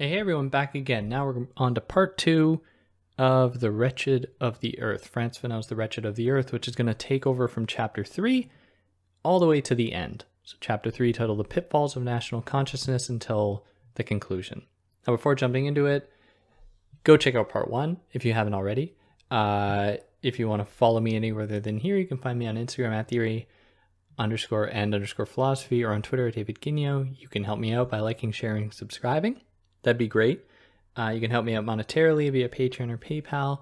Hey everyone, back again. Now we're on to part 2 of The Wretched of the Earth. Frantz Fanon's The Wretched of the Earth, which is going to take over from chapter 3 all the way to the end. So chapter 3 titled The Pitfalls of National Consciousness until the conclusion. Now before jumping into it, go check out part 1 if you haven't already. If you want to follow me anywhere other than here, you can find me on Instagram at theory_and_philosophy or on Twitter at David Guigno. You can help me out by liking, sharing, subscribing. That'd be great. You can help me out monetarily via Patreon or PayPal.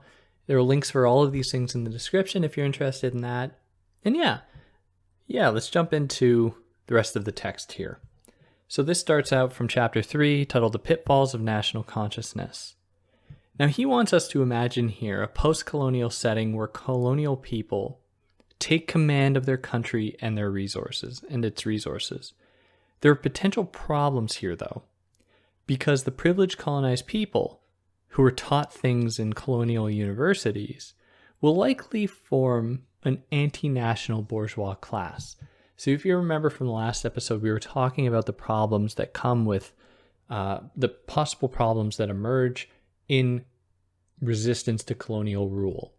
There are links for all of these things in the description if you're interested in that. And yeah, let's jump into the rest of the text here. So this starts out from chapter 3, titled The Pitfalls of National Consciousness. Now he wants us to imagine here a post-colonial setting where colonial people take command of their country and their resources, and its resources. There are potential problems here though, because the privileged colonized people who were taught things in colonial universities will likely form an anti-national bourgeois class. So if you remember from the last episode, we were talking about the problems that come with the possible problems that emerge in resistance to colonial rule.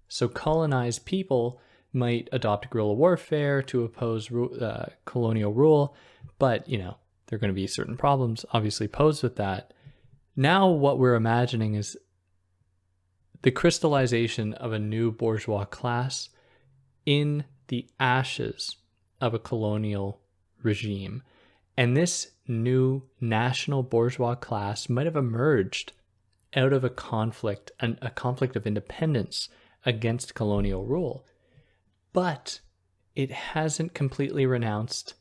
So colonized people might adopt guerrilla warfare to oppose colonial rule, but there are going to be certain problems obviously posed with that. Now what we're imagining is the crystallization of a new bourgeois class in the ashes of a colonial regime. And this new national bourgeois class might have emerged out of a conflict of independence against colonial rule. But it hasn't completely renounced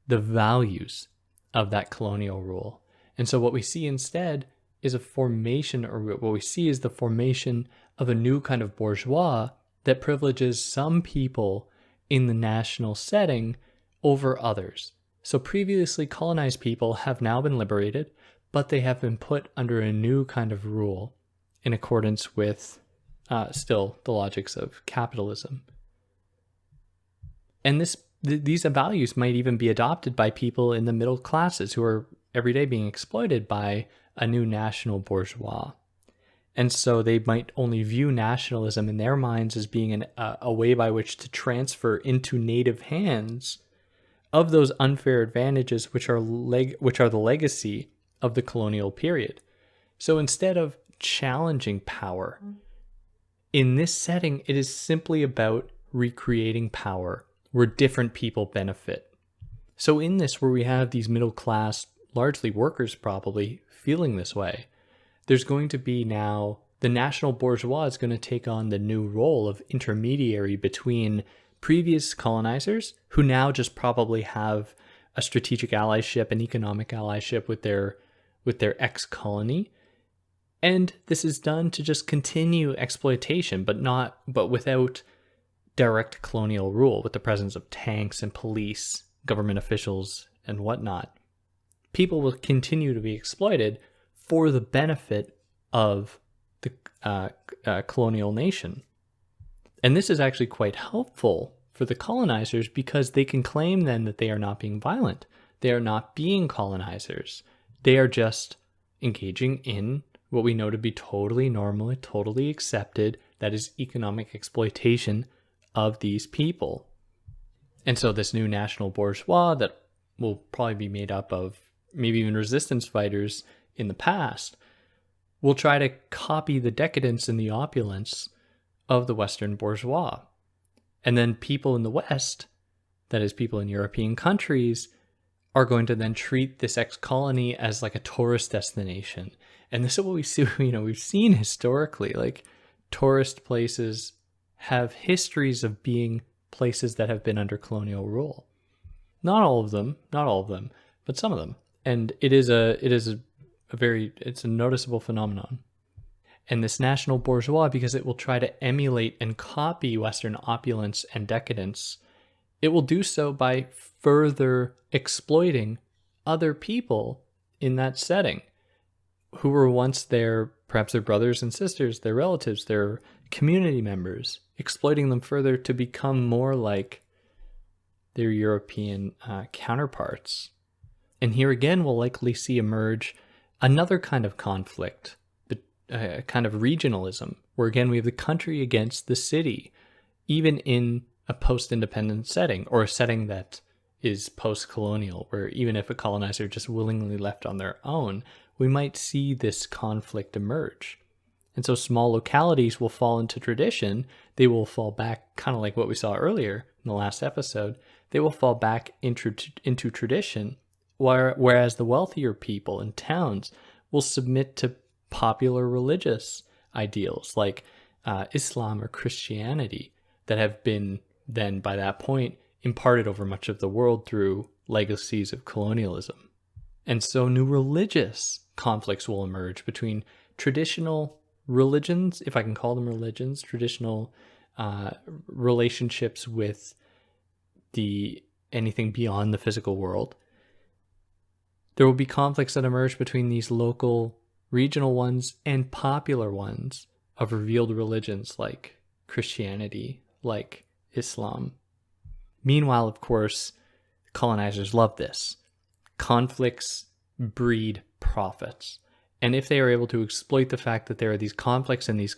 the values of that colonial rule. And so what we see instead is the formation of a new kind of bourgeois that privileges some people in the national setting over others. So previously colonized people have now been liberated, but they have been put under a new kind of rule in accordance with still the logics of capitalism. And these values might even be adopted by people in the middle classes who are every day being exploited by a new national bourgeois. And so they might only view nationalism in their minds as being a way by which to transfer into native hands of those unfair advantages which are the legacy of the colonial period. So instead of challenging power, in this setting, it is simply about recreating power where different people benefit. So in this, where we have these middle class, largely workers probably, feeling this way, there's going to be now, the national bourgeois is going to take on the new role of intermediary between previous colonizers, who now just probably have a strategic allyship, an economic allyship with their ex-colony. And this is done to just continue exploitation, but without direct colonial rule, with the presence of tanks and police, government officials, and whatnot. People will continue to be exploited for the benefit of the colonial nation. And this is actually quite helpful for the colonizers because they can claim then that they are not being violent. They are not being colonizers. They are just engaging in what we know to be totally normal, totally accepted, that is economic exploitation of these people. And so this new national bourgeois that will probably be made up of maybe even resistance fighters in the past will try to copy the decadence and the opulence of the Western bourgeois. And then people in the West, that is people in European countries, are going to then treat this ex-colony as like a tourist destination. And this is what we see, we've seen historically, like tourist places have histories of being places that have been under colonial rule. Not all of them, but some of them. And it's a noticeable phenomenon. And this national bourgeois, because it will try to emulate and copy Western opulence and decadence, it will do so by further exploiting other people in that setting who were once perhaps their brothers and sisters, their relatives, their community members, exploiting them further to become more like their European counterparts. And here again, we'll likely see emerge Another kind of conflict, kind of regionalism, where again we have the country against the city, even in a post-independent setting, or a setting that is post-colonial, where even if a colonizer just willingly left on their own, we might see this conflict emerge. And so small localities will fall into tradition. They will fall back, kind of like what we saw earlier in the last episode. They will fall back into tradition, whereas the wealthier people in towns will submit to popular religious ideals like Islam or Christianity that have been then, by that point, imparted over much of the world through legacies of colonialism. And so new religious conflicts will emerge between traditional religions, if I can call them religions, traditional relationships with anything beyond the physical world. There will be conflicts that emerge between these local, regional ones and popular ones of revealed religions like Christianity, like Islam. Meanwhile, of course, colonizers love this. Conflicts breed profits. And if they are able to exploit the fact that there are these conflicts in these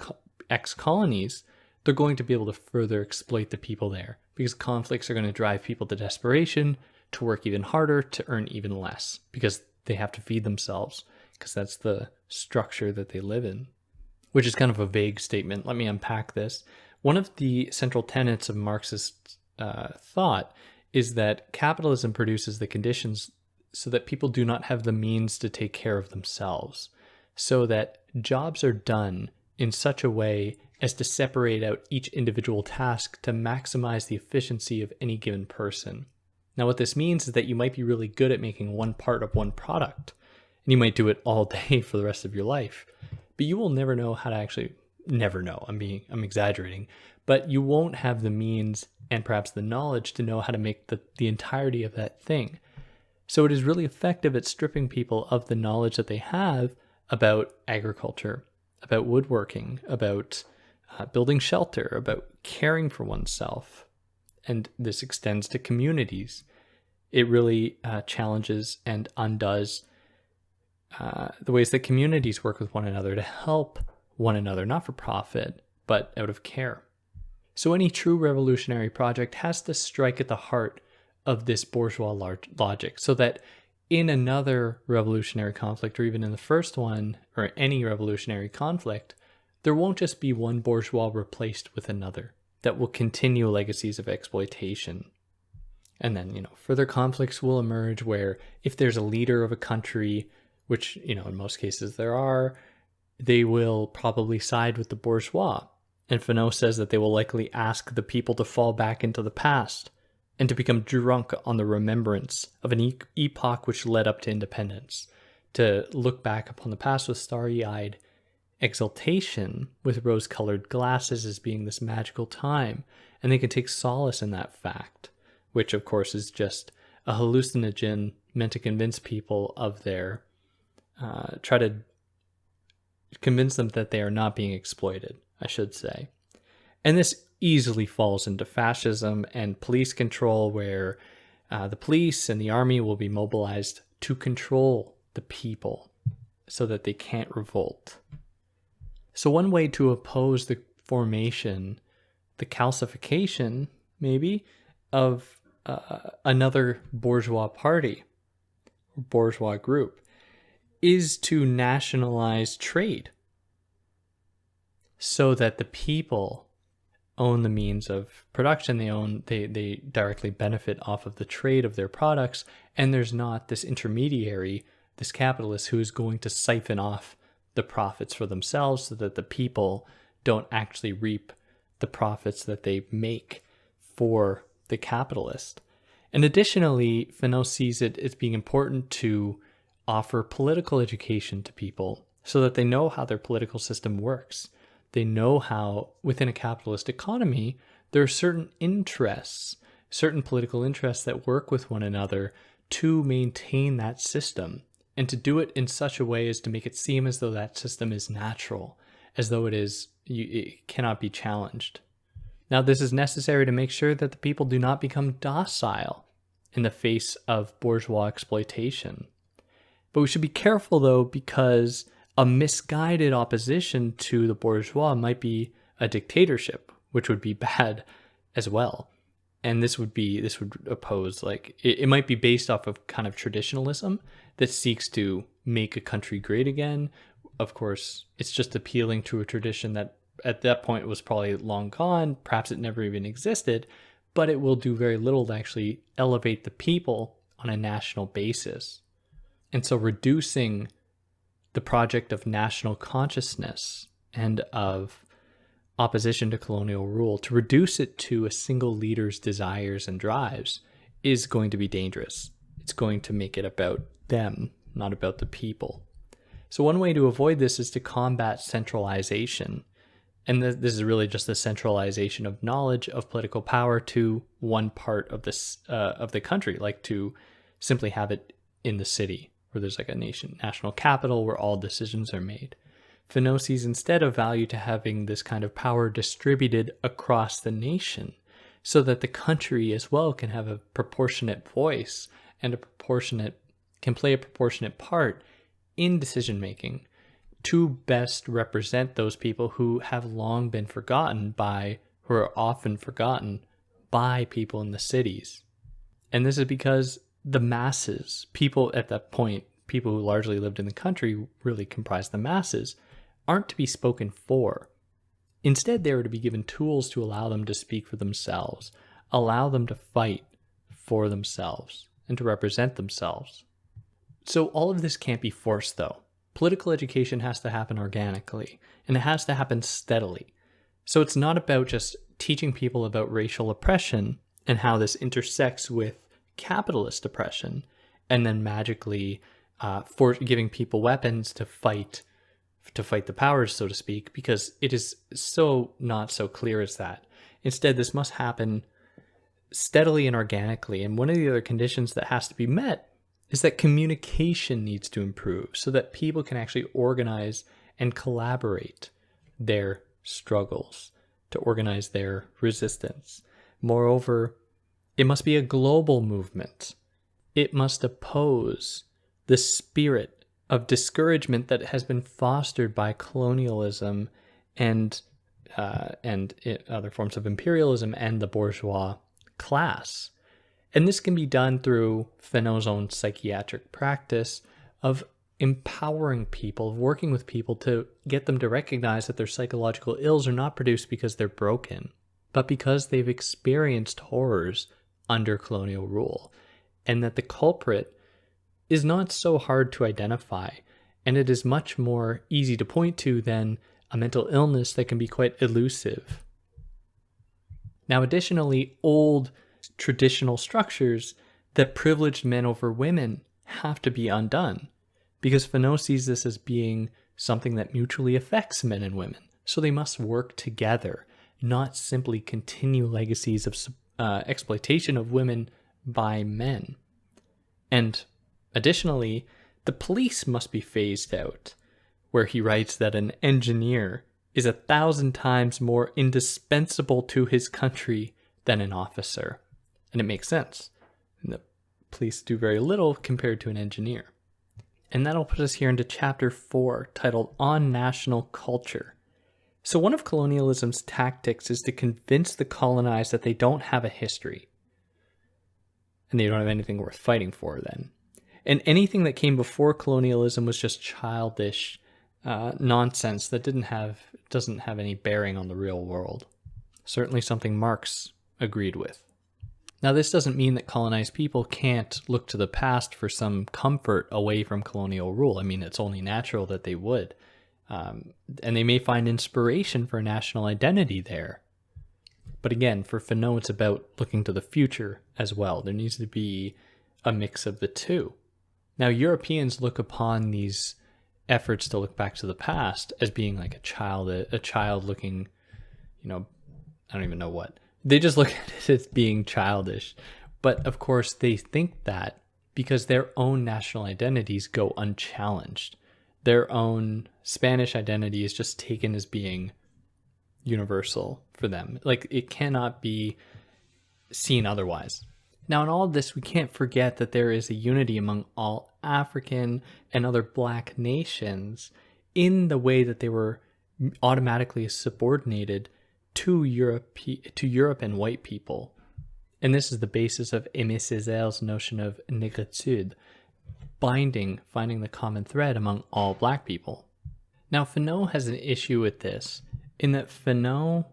ex-colonies, they're going to be able to further exploit the people there, because conflicts are going to drive people to desperation, to work even harder, to earn even less, because they have to feed themselves, because that's the structure that they live in. Which is kind of a vague statement. Let me unpack this. One of the central tenets of Marxist thought is that capitalism produces the conditions so that people do not have the means to take care of themselves, so that jobs are done in such a way as to separate out each individual task to maximize the efficiency of any given person. Now, what this means is that you might be really good at making one part of one product, and you might do it all day for the rest of your life, but you will never know how to actually, never know, I'm exaggerating, but you won't have the means and perhaps the knowledge to know how to make the entirety of that thing. So it is really effective at stripping people of the knowledge that they have about agriculture, about woodworking, about building shelter, about caring for oneself. And this extends to communities. It really challenges and undoes the ways that communities work with one another to help one another, not for profit, but out of care. So any true revolutionary project has to strike at the heart of this bourgeois logic, so that in another revolutionary conflict, or even in the first one, or any revolutionary conflict, there won't just be one bourgeois replaced with another that will continue legacies of exploitation. And then, further conflicts will emerge where if there's a leader of a country, which, in most cases there are, they will probably side with the bourgeois. And Fanon says that they will likely ask the people to fall back into the past and to become drunk on the remembrance of an epoch which led up to independence, to look back upon the past with starry-eyed exultation, with rose-colored glasses as being this magical time, and they can take solace in that fact, which of course is just a hallucinogen meant to convince people of their, try to convince them that they are not being exploited, I should say. And this easily falls into fascism and police control, where the police and the army will be mobilized to control the people so that they can't revolt. So one way to oppose the formation, the calcification, maybe, of another bourgeois party, or bourgeois group, is to nationalize trade so that the people own the means of production. They directly benefit off of the trade of their products, and there's not this intermediary, this capitalist, who is going to siphon off the profits for themselves so that the people don't actually reap the profits that they make for the capitalist. And additionally, Fanon sees it as being important to offer political education to people so that they know how their political system works. They know how, within a capitalist economy, there are certain interests, certain political interests that work with one another to maintain that system, and to do it in such a way as to make it seem as though that system is natural, as though it cannot be challenged. Now, this is necessary to make sure that the people do not become docile in the face of bourgeois exploitation, But we should be careful, though, because a misguided opposition to the bourgeois might be a dictatorship, which would be bad as well. And this would oppose, like, it might be based off of kind of traditionalism that seeks to make a country great again. Of course, it's just appealing to a tradition that at that point was probably long gone. Perhaps it never even existed, but it will do very little to actually elevate the people on a national basis. And so reducing the project of national consciousness and of opposition to colonial rule, to reduce it to a single leader's desires and drives, is going to be dangerous. It's going to make it about them, not about the people. So one way to avoid this is to combat centralization. And this is really just the centralization of knowledge of political power to one part of the country, like to simply have it in the city, where there's like a national capital where all decisions are made. Fanon sees instead a value to having this kind of power distributed across the nation, so that the country as well can have a proportionate voice and can play a proportionate part in decision making to best represent those people who have long been who are often forgotten by people in the cities. And this is because the masses, people at that point, people who largely lived in the country really comprised the masses, aren't to be spoken for. Instead, they were to be given tools to allow them to speak for themselves, allow them to fight for themselves, and to represent themselves. So all of this can't be forced, though. Political education has to happen organically, and it has to happen steadily. So it's not about just teaching people about racial oppression and how this intersects with capitalist oppression, and then magically giving people weapons to fight the powers, so to speak, because it is so not so clear as that. Instead, this must happen steadily and organically. And one of the other conditions that has to be met is that communication needs to improve so that people can actually organize and collaborate their struggles, to organize their resistance. Moreover, it must be a global movement. It must oppose the spirit of discouragement that has been fostered by colonialism and other forms of imperialism and the bourgeois class. And this can be done through Fanon's own psychiatric practice of empowering people, of working with people to get them to recognize that their psychological ills are not produced because they're broken, but because they've experienced horrors under colonial rule, and that the culprit is not so hard to identify, and it is much more easy to point to than a mental illness that can be quite elusive. Now, additionally, old traditional structures that privileged men over women have to be undone, because Fanon sees this as being something that mutually affects men and women. So they must work together, not simply continue legacies of exploitation of women by men. And additionally, the police must be phased out, where he writes that an engineer is 1,000 times more indispensable to his country than an officer. And it makes sense. And the police do very little compared to an engineer. And that'll put us here into chapter 4, titled On National Culture. So one of colonialism's tactics is to convince the colonized that they don't have a history. And they don't have anything worth fighting for then. And anything that came before colonialism was just childish nonsense that doesn't have any bearing on the real world. Certainly something Marx agreed with. Now, this doesn't mean that colonized people can't look to the past for some comfort away from colonial rule. I mean, it's only natural that they would. And they may find inspiration for a national identity there. But again, for Fanon, it's about looking to the future as well. There needs to be a mix of the two. Now, Europeans look upon these efforts to look back to the past as being like a child looking, I don't even know what. They just look at it as being childish. But of course, they think that because their own national identities go unchallenged. Their own Spanish identity is just taken as being universal for them. Like, it cannot be seen otherwise. Now, in all of this, we can't forget that there is a unity among all African and other black nations in the way that they were automatically subordinated to Europe and white people. And this is the basis of Aimé Césaire's notion of négritude, finding the common thread among all black people. Now, Fanon has an issue with this in that Fanon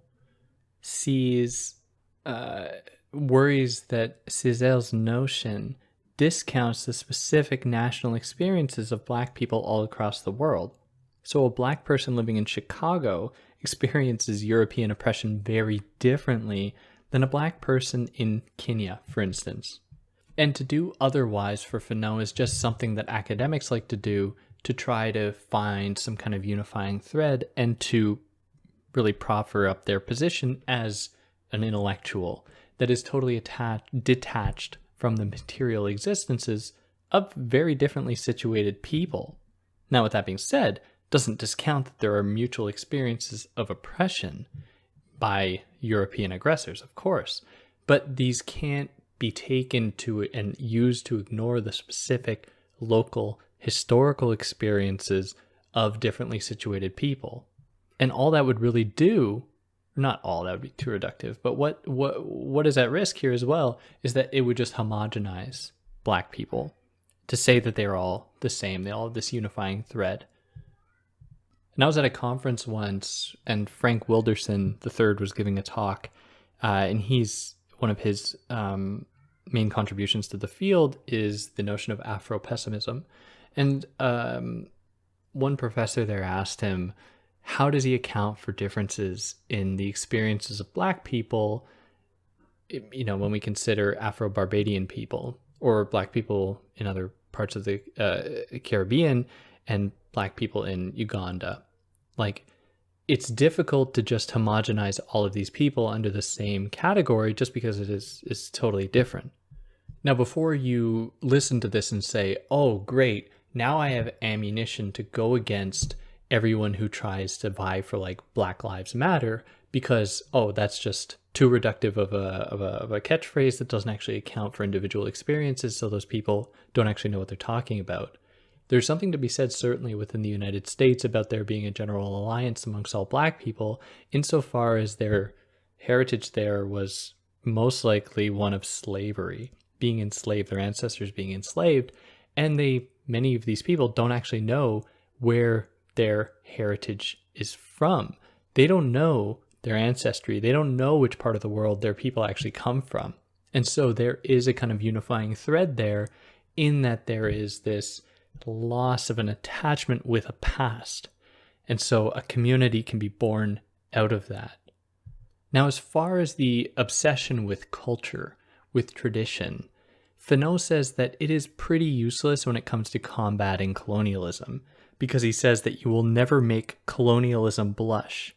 worries that Césaire's notion discounts the specific national experiences of black people all across the world. So a black person living in Chicago experiences European oppression very differently than a black person in Kenya, for instance. And to do otherwise for Fanon is just something that academics like to do to try to find some kind of unifying thread and to really proffer up their position as an intellectual that is totally detached from the material existences of very differently situated people. Now, with that being said, doesn't discount that there are mutual experiences of oppression by European aggressors, of course, but these can't be taken to and used to ignore the specific local historical experiences of differently situated people. And all that would really do, not all, that would be too reductive, but what is at risk here as well is that it would just homogenize black people to say that they're all the same. They all have this unifying thread. And I was at a conference once, and Frank Wilderson III was giving a talk, and one of his main contributions to the field is the notion of Afro-pessimism. And one professor there asked him, how does he account for differences in the experiences of black people, when we consider Afro-Barbadian people or black people in other parts of the Caribbean and black people in Uganda? Like, it's difficult to just homogenize all of these people under the same category just because it is totally different. Now, before you listen to this and say, oh, great, now I have ammunition to go against everyone who tries to vie for like Black Lives Matter because, oh, that's just too reductive of a catchphrase that doesn't actually account for individual experiences, so those people don't actually know what they're talking about. There's something to be said certainly within the United States about there being a general alliance amongst all black people, insofar as their heritage there was most likely one of slavery, being enslaved, their ancestors being enslaved, and many of these people don't actually know where their heritage is from. They don't know their ancestry. They don't know which part of the world their people actually come from. And so there is a kind of unifying thread there in that there is this loss of an attachment with a past. And so a community can be born out of that. Now, as far as the obsession with culture, with tradition, Fanon says that it is pretty useless when it comes to combating colonialism, because he says that you will never make colonialism blush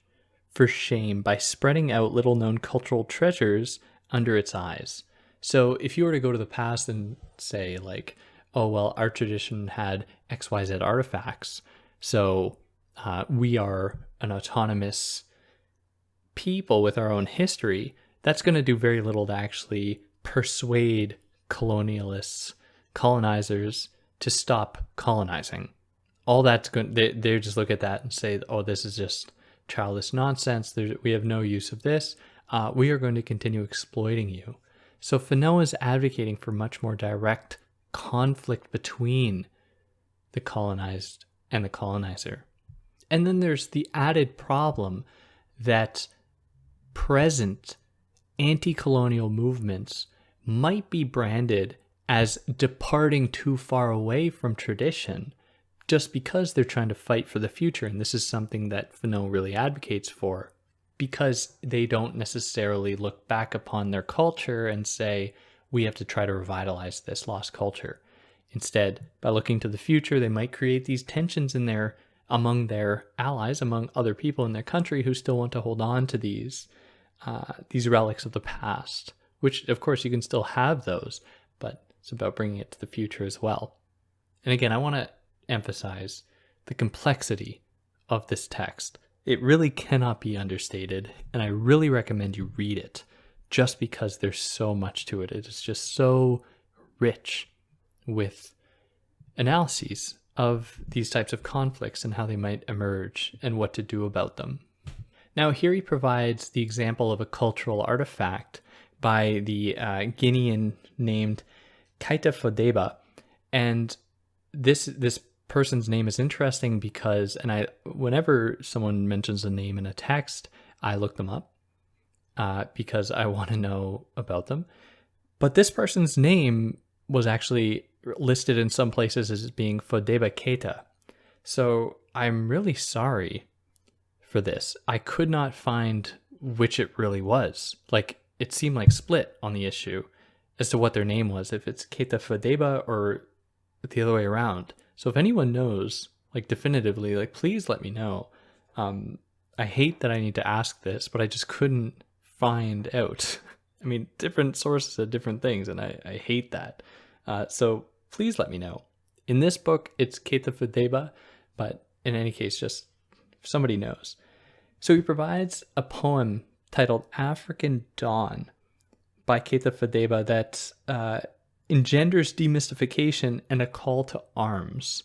for shame by spreading out little-known cultural treasures under its eyes. So if you were to go to the past and say, like, oh, well, our tradition had XYZ artifacts, so we are an autonomous people with our own history, that's going to do very little to actually persuade colonizers to stop colonizing. All that's going, they just look at that and say, oh, this is just childish nonsense. We have no use of this. We are going to continue exploiting you. So Fanon is advocating for much more direct conflict between the colonized and the colonizer. And then there's the added problem that present anti-colonial movements might be branded as departing too far away from tradition just because they're trying to fight for the future. And this is something that Fanon really advocates for, because they don't necessarily look back upon their culture and say, we have to try to revitalize this lost culture. Instead, by looking to the future, they might create these tensions among their allies, among other people in their country who still want to hold on to these relics of the past, which of course you can still have those, but it's about bringing it to the future as well. And again, I want to emphasize the complexity of this text. It really cannot be understated, and I really recommend you read it just because there's so much to it. It is just so rich with analyses of these types of conflicts and how they might emerge and what to do about them. Now, here he provides the example of a cultural artifact by the Guinean named Kaita Fodeba. And this person's name is interesting because, whenever someone mentions a name in a text, I look them up because I want to know about them. But this person's name was actually listed in some places as being Fodeba Keita. So I'm really sorry for this. I could not find which it really was. Like, it seemed like split on the issue as to what their name was, if it's Keita Fodeba or the other way around. So if anyone knows, like, definitively, like, please let me know. I hate that I need to ask this, but I just couldn't find out. I mean, different sources said different things, and I hate that. So please let me know. In this book, it's Keita Fodeba, but in any case, just if somebody knows. So he provides a poem titled African Dawn by Keita Fodeba that engenders demystification and a call to arms.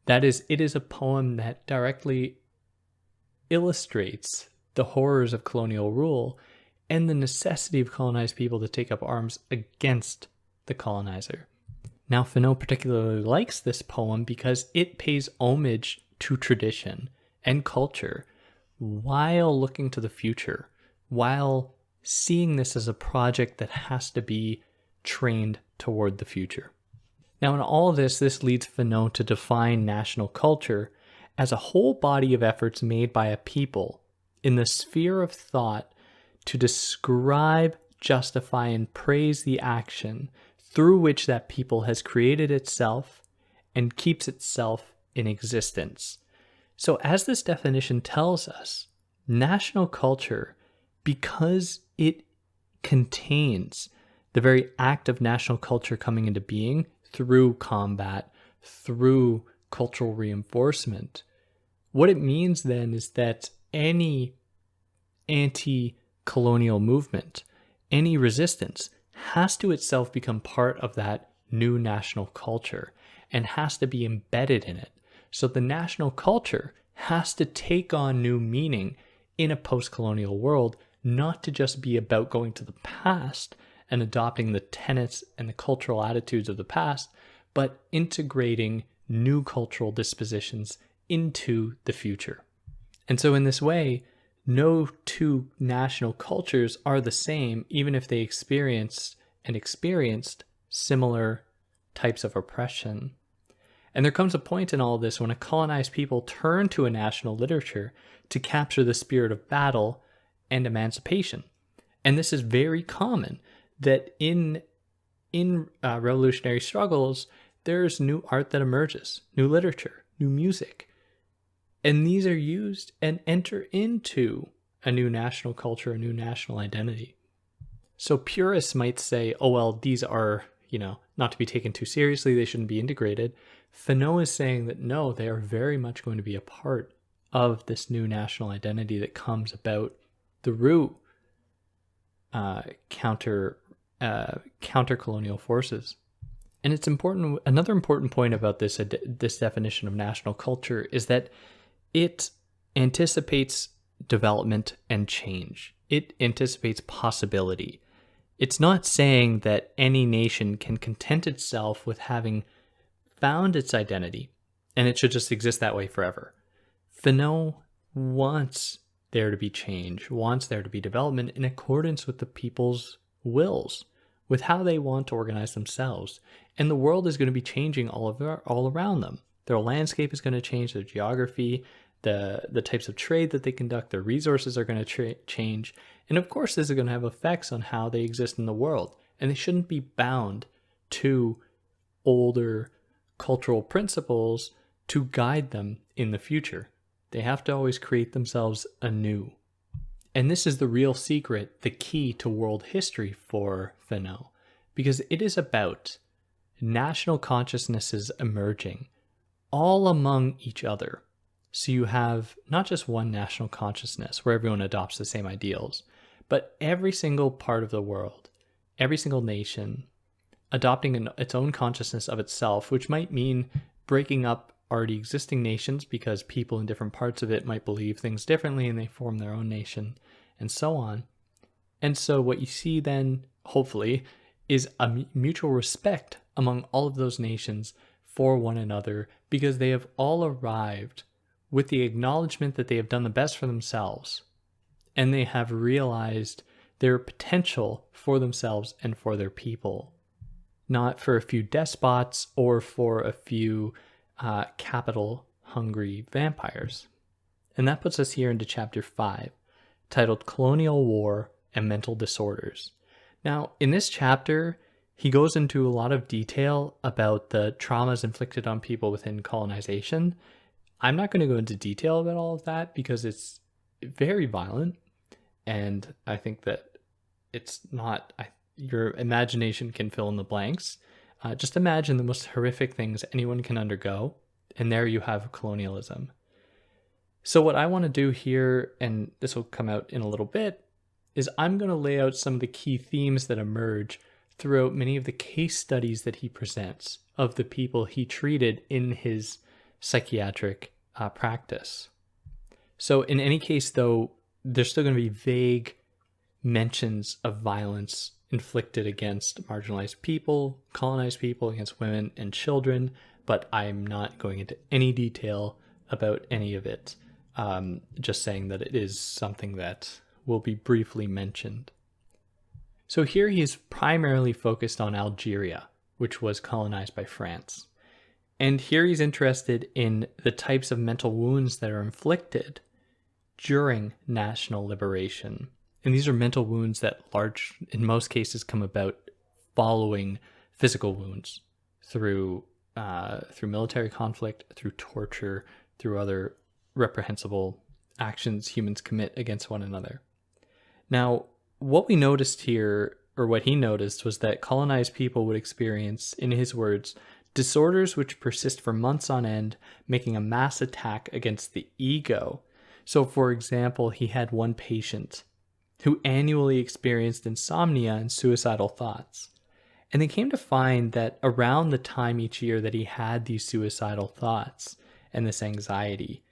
That is, it is a poem that directly illustrates the horrors of colonial rule and the necessity of colonized people to take up arms against the colonizer. Now, Fanon particularly likes this poem because it pays homage to tradition and culture while looking to the future, while seeing this as a project that has to be trained toward the future. Now, in all of this leads Fanon to define national culture as a whole body of efforts made by a people in the sphere of thought to describe, justify, and praise the action through which that people has created itself and keeps itself in existence. So as this definition tells us, national culture, because it contains the very act of national culture coming into being through combat, through cultural reinforcement, what it means then is that any anti-colonial movement, any resistance, has to itself become part of that new national culture and has to be embedded in it. So the national culture has to take on new meaning in a post-colonial world, not to just be about going to the past and adopting the tenets and the cultural attitudes of the past, but integrating new cultural dispositions into the future. And so in this way, no two national cultures are the same, even if they experienced similar types of oppression. And there comes a point in all this when a colonized people turn to a national literature to capture the spirit of battle and emancipation. And this is very common, that in revolutionary struggles, there's new art that emerges, new literature, new music. And these are used and enter into a new national culture, a new national identity. So purists might say, oh, well, these are, not to be taken too seriously. They shouldn't be integrated. Fanon is saying that no, they are very much going to be a part of this new national identity that comes about through counter-colonial forces. And it's important. Another important point about this definition of national culture is that it anticipates development and change. It anticipates possibility. It's not saying that any nation can content itself with having found its identity and it should just exist that way forever. Fanon wants there to be change, wants there to be development in accordance with the people's wills, with how they want to organize themselves. And the world is going to be changing all around them. Their landscape is going to change, their geography, the types of trade that they conduct, their resources are going to change. And of course, this is going to have effects on how they exist in the world. And they shouldn't be bound to older cultural principles to guide them in the future. They have to always create themselves anew. And this is the real secret, the key to world history for Fanon, because it is about national consciousnesses emerging all among each other. So you have not just one national consciousness where everyone adopts the same ideals, but every single part of the world, every single nation adopting its own consciousness of itself, which might mean breaking up already existing nations because people in different parts of it might believe things differently and they form their own nation, and so on. And so what you see then, hopefully, is a mutual respect among all of those nations for one another, because they have all arrived with the acknowledgement that they have done the best for themselves, and they have realized their potential for themselves and for their people, not for a few despots or for a few capital-hungry vampires. And that puts us here into chapter 5, titled Colonial War and Mental Disorders. Now, in this chapter, he goes into a lot of detail about the traumas inflicted on people within colonization. I'm not going to go into detail about all of that because it's very violent, and I think that it's not, your imagination can fill in the blanks. Just imagine the most horrific things anyone can undergo, and there you have colonialism. So what I want to do here, and this will come out in a little bit, is I'm going to lay out some of the key themes that emerge throughout many of the case studies that he presents of the people he treated in his psychiatric practice. So in any case, though, there's still going to be vague mentions of violence inflicted against marginalized people, colonized people, against women and children, but I'm not going into any detail about any of it. Just saying that it is something that will be briefly mentioned. So here he is primarily focused on Algeria, which was colonized by France. And here he's interested in the types of mental wounds that are inflicted during national liberation. And these are mental wounds that in most cases come about following physical wounds through military conflict, through torture, through other reprehensible actions humans commit against one another. Now, what we noticed here, or what he noticed, was that colonized people would experience, in his words, disorders which persist for months on end, making a mass attack against the ego. So, for example, he had one patient who annually experienced insomnia and suicidal thoughts. And they came to find that around the time each year that he had these suicidal thoughts and this anxiety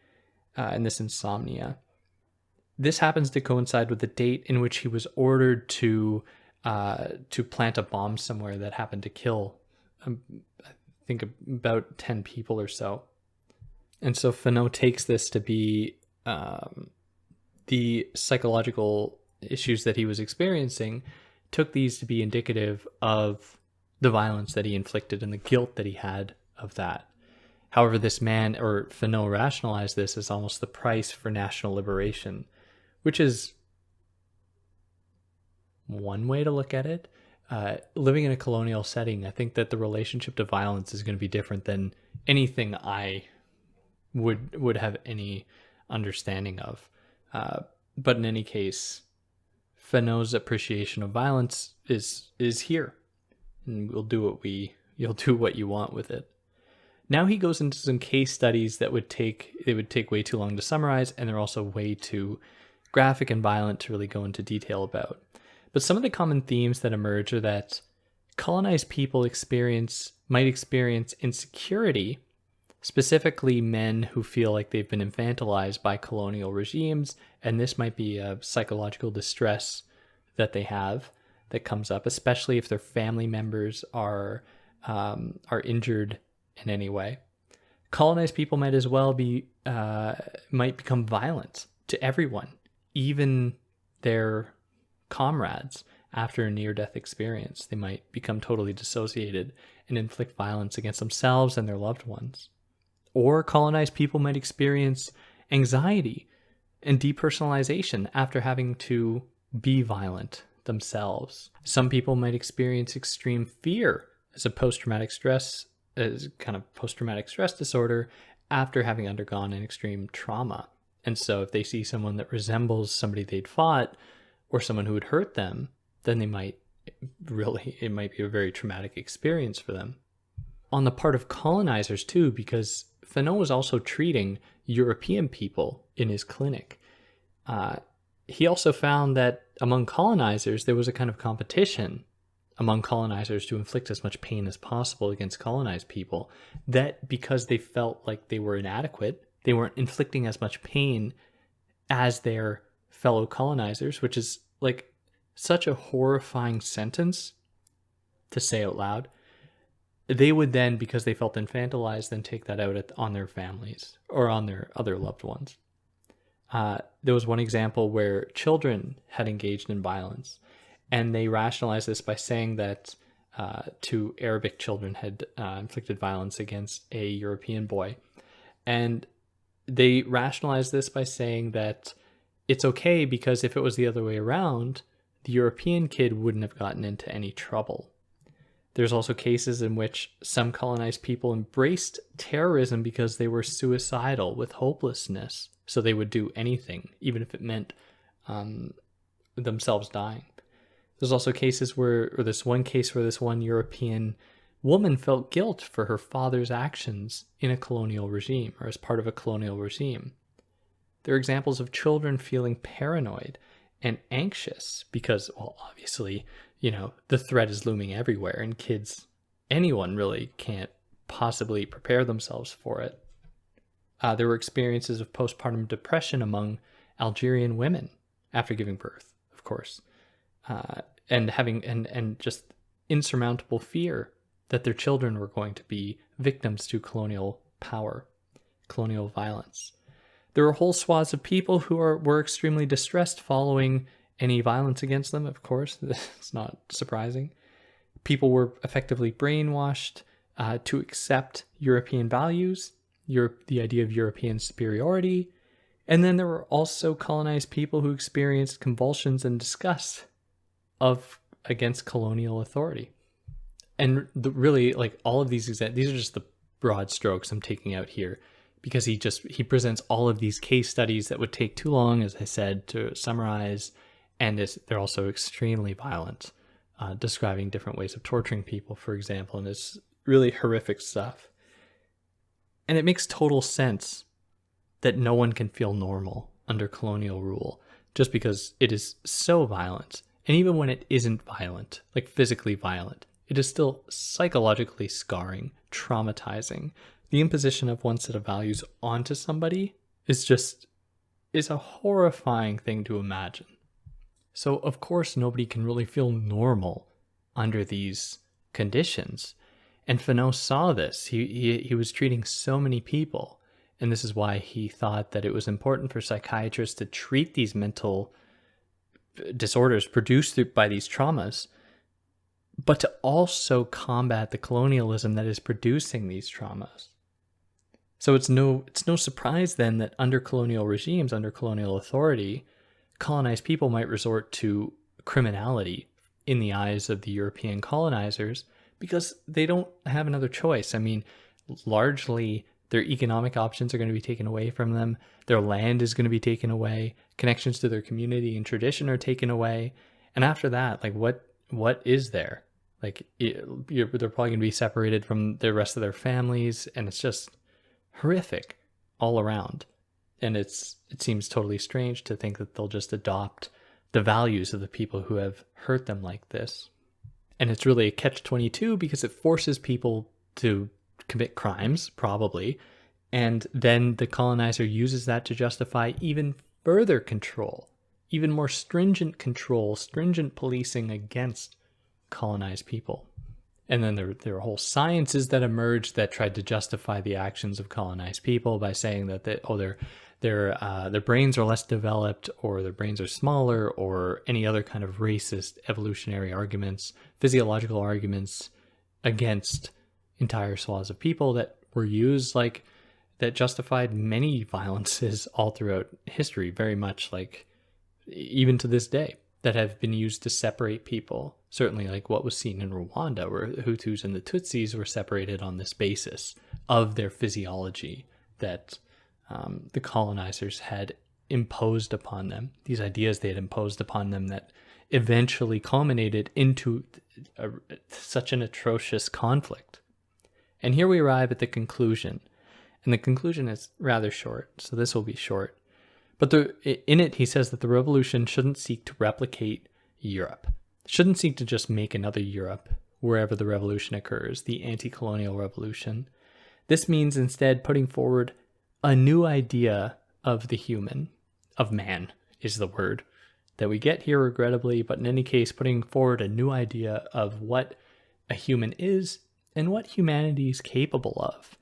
and this insomnia, this happens to coincide with the date in which he was ordered to plant a bomb somewhere that happened to kill, I think, about 10 people or so. And so Fanon takes this to be the psychological issues that he was experiencing, took these to be indicative of the violence that he inflicted and the guilt that he had of that. However, this man, or Fanon, rationalized this as almost the price for national liberation, which is one way to look at it. Living in a colonial setting, I think that the relationship to violence is going to be different than anything I would have any understanding of. But in any case, Fanon's appreciation of violence is here, and you'll do what you want with it. Now he goes into some case studies that would take way too long to summarize, and they're also way too graphic and violent to really go into detail about. But some of the common themes that emerge are that colonized people might experience insecurity, specifically men who feel like they've been infantilized by colonial regimes, and this might be a psychological distress that they have that comes up, especially if their family members are injured in any way. Colonized people might as well might become violent to everyone, even their comrades. After a near-death experience, they might become totally dissociated and inflict violence against themselves and their loved ones. Or colonized people might experience anxiety and depersonalization after having to be violent themselves. Some people might experience extreme fear as post-traumatic stress disorder after having undergone an extreme trauma. And so if they see someone that resembles somebody they'd fought or someone who would hurt them, then it might be a very traumatic experience for them. On the part of colonizers too, because Fanon was also treating European people in his clinic. He also found that among colonizers, there was a kind of competition among colonizers to inflict as much pain as possible against colonized people, that because they felt like they were inadequate, they weren't inflicting as much pain as their fellow colonizers, which is like such a horrifying sentence to say out loud. They would then, because they felt infantilized, then take that out on their families or on their other loved ones. There was one example where children had engaged in violence, and they rationalized this by saying that two Arabic children had inflicted violence against a European boy. And they rationalized this by saying that it's okay because if it was the other way around, the European kid wouldn't have gotten into any trouble. There's also cases in which some colonized people embraced terrorism because they were suicidal with hopelessness. So they would do anything, even if it meant themselves dying. There's also cases or this one case where this one European woman felt guilt for her father's actions in a colonial regime or as part of a colonial regime. There are examples of children feeling paranoid and anxious because, well, obviously, the threat is looming everywhere, and kids, anyone really, can't possibly prepare themselves for it. There were experiences of postpartum depression among Algerian women after giving birth, of course, and having and just insurmountable fear that their children were going to be victims to colonial power, colonial violence. There were whole swaths of people who were extremely distressed following any violence against them, of course. It's not surprising. People were effectively brainwashed to accept European values, the idea of European superiority. And then there were also colonized people who experienced convulsions and disgust against colonial authority. And really, like, all of these are just the broad strokes I'm taking out here, because he presents all of these case studies that would take too long, as I said, to summarize, and they're also extremely violent, describing different ways of torturing people, for example, and it's really horrific stuff. And it makes total sense that no one can feel normal under colonial rule, just because it is so violent. And even when it isn't violent, like physically violent, it is still psychologically scarring, traumatizing. The imposition of one set of values onto somebody is a horrifying thing to imagine. So, of course, nobody can really feel normal under these conditions. And Fanon saw this. He was treating so many people. And this is why he thought that it was important for psychiatrists to treat these mental disorders produced by these traumas, but to also combat the colonialism that is producing these traumas. So it's no surprise then that under colonial regimes, under colonial authority, colonized people might resort to criminality in the eyes of the European colonizers because they don't have another choice. I mean, largely their economic options are going to be taken away from them. Their land is going to be taken away. Connections to their community and tradition are taken away. And after that, like, what is there? Like, they're probably going to be separated from the rest of their families, and it's just horrific all around. And it seems totally strange to think that they'll just adopt the values of the people who have hurt them like this. And it's really a catch-22 because it forces people to commit crimes, probably, and then the colonizer uses that to justify even further control, even more stringent control, stringent policing against colonized people. And then there are whole sciences that emerged that tried to justify the actions of colonized people by saying that their brains are less developed, or their brains are smaller, or any other kind of racist evolutionary arguments, physiological arguments against entire swaths of people that were used, like, that justified many violences all throughout history, very much like even to this day, that have been used to separate people. Certainly like what was seen in Rwanda, where the Hutus and the Tutsis were separated on this basis of their physiology that the colonizers had imposed upon them, these ideas they had imposed upon them that eventually culminated into such an atrocious conflict. And here we arrive at the conclusion. And the conclusion is rather short, so this will be short. But in it, he says that the revolution shouldn't seek to replicate Europe, shouldn't seek to just make another Europe wherever the revolution occurs, the anti-colonial revolution. This means instead putting forward a new idea of the human, of man is the word that we get here regrettably, but in any case, putting forward a new idea of what a human is and what humanity is capable of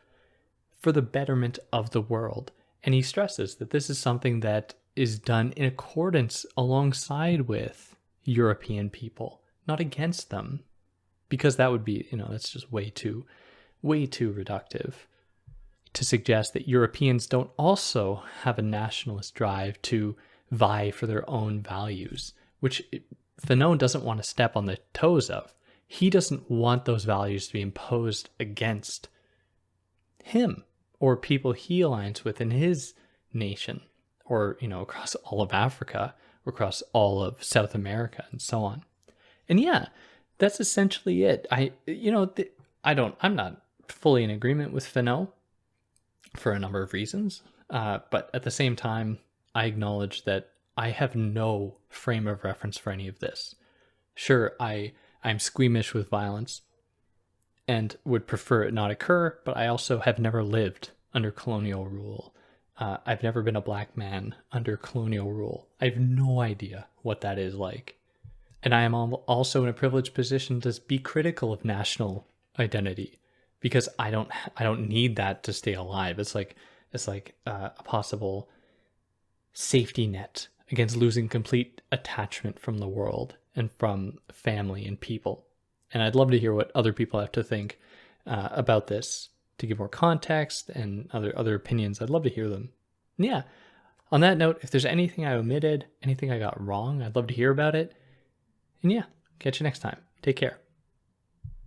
for the betterment of the world. And he stresses that this is something that is done in accordance alongside with European people, not against them, because that would be, that's just way too reductive to suggest that Europeans don't also have a nationalist drive to vie for their own values, which Fanon doesn't want to step on the toes of. He doesn't want those values to be imposed against him or people he aligns with in his nation, or, across all of Africa, or across all of South America, and so on. And yeah, that's essentially it. I'm not fully in agreement with Fanon for a number of reasons, but at the same time, I acknowledge that I have no frame of reference for any of this. Sure, I'm squeamish with violence and would prefer it not occur, but I also have never lived under colonial rule. I've never been a black man under colonial rule. I have no idea what that is like. And I am also in a privileged position to be critical of national identity, because I don't need that to stay alive. It's like a possible safety net against losing complete attachment from the world and from family and people. And I'd love to hear what other people have to think about this, to give more context and other opinions. I'd love to hear them. And yeah, on that note, if there's anything I omitted, anything I got wrong, I'd love to hear about it. And yeah, catch you next time. Take care.